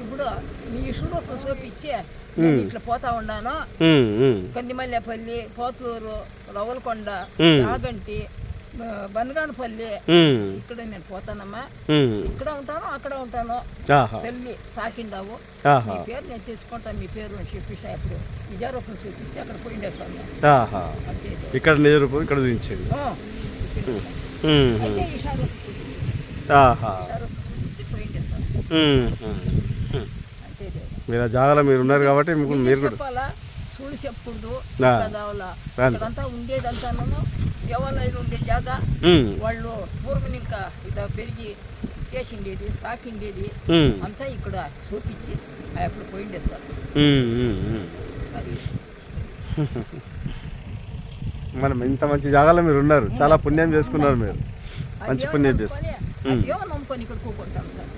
ఇప్పుడు నీ స్వరూపం చూపించి నేను ఇట్లా పోతా ఉన్నాను. కందిమల్లేపల్లి, పోతూరు, రవలకొండ, యాగంటి, బనగానపల్లి ఇక్కడ నేను పోతానమ్మా. ఇక్కడ ఉంటాను, అక్కడ ఉంటాను. తల్లి సాకిండావు, మీ పేరు నేను తెచ్చుకుంటాను, మీ పేరు అని చెప్పేసి అప్పుడు నిజారూపం చూపించి అక్కడ పోయిండేస్తాను. ఇక్కడ నిజరూపం ఇక్కడ చూపించండి. అయితే ఈశారూపం చూపించి పోయిండేస్తాను. అంతే మీరు ఆ జాగాలో మీరు ఉన్నారు కాబట్టి మీరు చెప్పాలా, చూడు చెప్పకూడదు. ఇక్కడంతా ఉండేదంతాను దేవాలయాలు ఉండే జాగా. వాళ్ళు పూర్వం ఇంకా ఇదా పెరిగి చేసిండేది, సాకిండేది అంతా ఇక్కడ చూపించి అప్పుడు పోయిండేస్తారు. అది మనం ఇంత మంచి జాగాలో మీరు ఉన్నారు, చాలా పుణ్యం చేసుకున్నారు. మీరు మంచి పుణ్యం చేసుకున్నారు. దేవ నమ్ముకొని ఇక్కడ కూకుంటాం సార్.